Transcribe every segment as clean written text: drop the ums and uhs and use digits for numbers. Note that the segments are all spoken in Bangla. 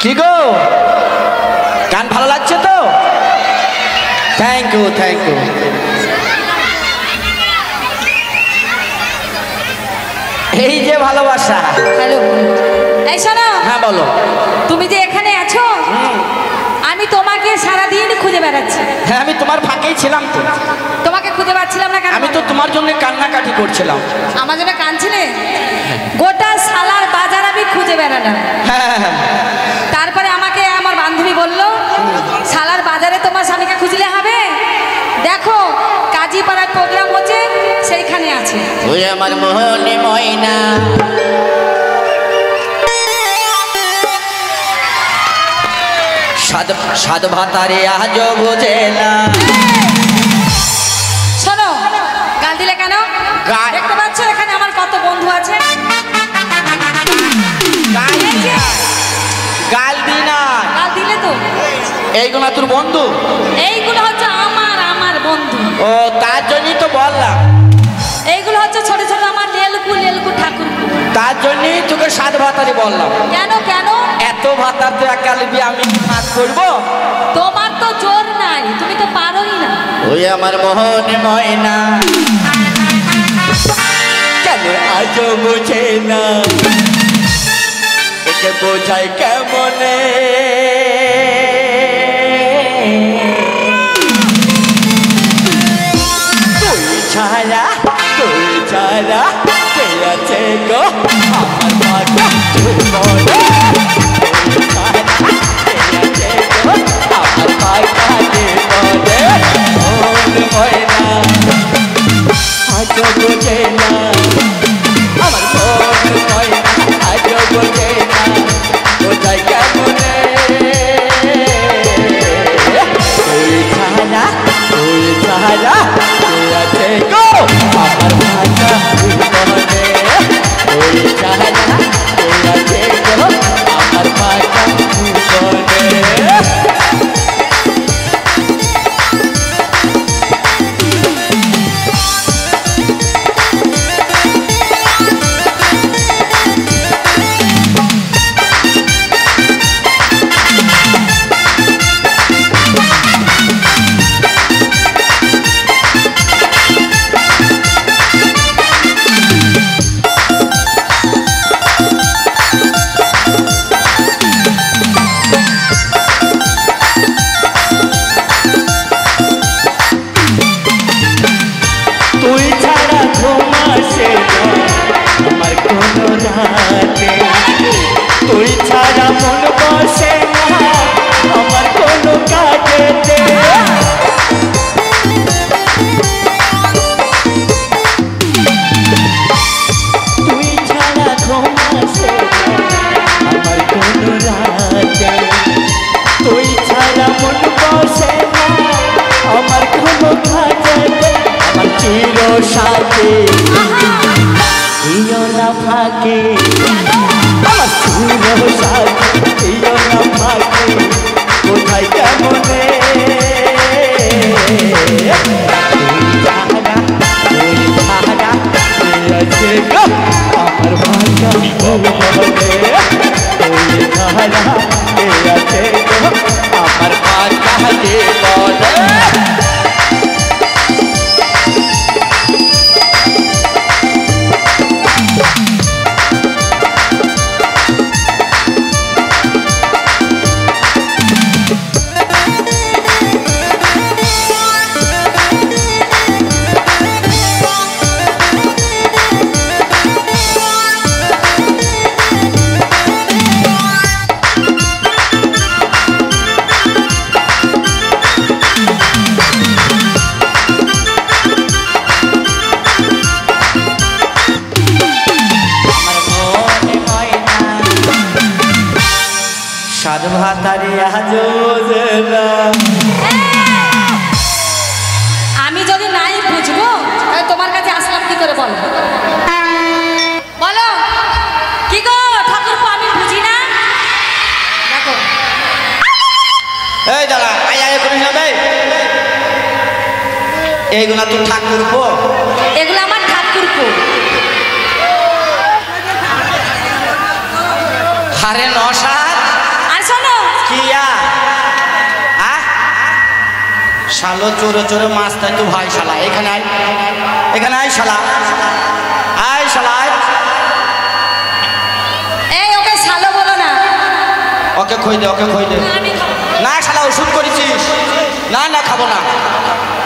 কি গো গান ভালো লাগছে তো? Thank you thank you. এই যে ভালোবাসা। হ্যালো, এই শোনো। হ্যাঁ বলো। তুমি যে এখানে আছো, আমি তোমাকে সারাদিন খুঁজে বেড়াচ্ছি। হ্যাঁ আমি তোমার ফাঁকেই ছিলাম তো। তোমাকে খুঁজে পাচ্ছিলাম না কেন? আমি তো তোমার জন্য কান্নাকাটি করছিলাম। আমার জন্য কাঁদছিলে? গোটা সালার বাজার আমি খুঁজে বেড়ালাম। হ্যাঁ তারপরে আমাকে আমার বান্ধবী বলল, সালার বাজারে তোমার স্বামীকে খুঁজলে হবে, দেখো কাজীপাড়ার প্রোগ্রাম হচ্ছে, সেইখানে আছে। ওই আমার মোহনে ময়না সাদ ভাতারে আজও বোঝে না। শোনো, গাল দিলে কেন? দেখতে পাচ্ছ এখানে আমার কত বন্ধু আছে। গাল দি না। গাল দিলে তো। এইগুলো তোর বন্ধু? এইগুলো হচ্ছে আমার বন্ধু। ও তার জন্যই তো বললাম। এইগুলো হচ্ছে ছোট ছোট আমার লেলকু ঠাকুর। তার জন্যই তোকে সাত ভাতারে বললাম। কেন কেন? এত ভাতার তো একাল দিয়ে আমি ভাত করবো? তোমার তো জোর নাই, তুমি তো পারোই না। ওই আমার মোহনে ময়না কেন আজও বোঝে না, একে বোঝাই কেমনে। তুই ছাড়া কে আছে গো আমার ভাগ্য জীবনে, আমার ভাগ্য জীবনে। মন ময়না আজও বোঝে না, আমার মন ময়না আজও বোঝে না, বোঝাই কেমনে। তুই ছাড়া কে আছে গো আমার ভাগ্য জীবনে, তুই ছাড়া কে আছে গো আমার ভাগ্য জীবনে। তুই ছাড়া মন বসে না আমার কোনো কাজেতে, তুই ছাড়া ঘুম আসে আমার কোনো রাতে, তুই ছাড়া মন বসে না আমার কোনো কাজেতে, আমার চির সাথে ইও না ফাঁকে, আমার চির সাথে ইও না ফাঁকে, কোথায় কেমনে। আমার ভাগ্য জীবনে, তুই ছাড়া কে আছে গো আমার ভাগ্য জীবনে। সাত ভাতারে আজও না। আমি যদি নাই বুঝবো তাহলে তোমার কাছে আসলাম কি করে? বলো বলো কি গো ঠাকুরপো, আমি বুঝি না। দেখো এই দাঁড়া, আয় আয় করে যাবে। এইগুলা তো ঠাকুরপো? এগুলো আমার ঠাকুরপো। হারে নশা। আর শোনো শালো চোরে চোরে মাছ তাই তো ভাই শালা এখানে আয়, এখানে আয় শালা, আয় শালা আয়। এই ওকে শালো বলো না। ওকে খই দে, ওকে খই দে। আমি খাবো না শালা ওষুধ করেছিস? না না খাবো না।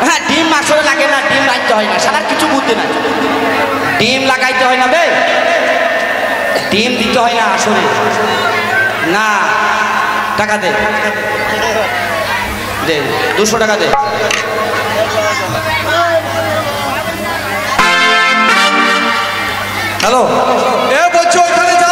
হ্যাঁ ডিম মাছরে লাগে না, ডিম রাখতে হয় না, শালার কিছু বুদ্ধি নাই। ডিম লাগাইতে হয় না বে, ডিম দিতে হয় না আসলে না। টাকা দে, দে 200 টাকা দে। হ্যালো, এ বলছো ওইখানে যা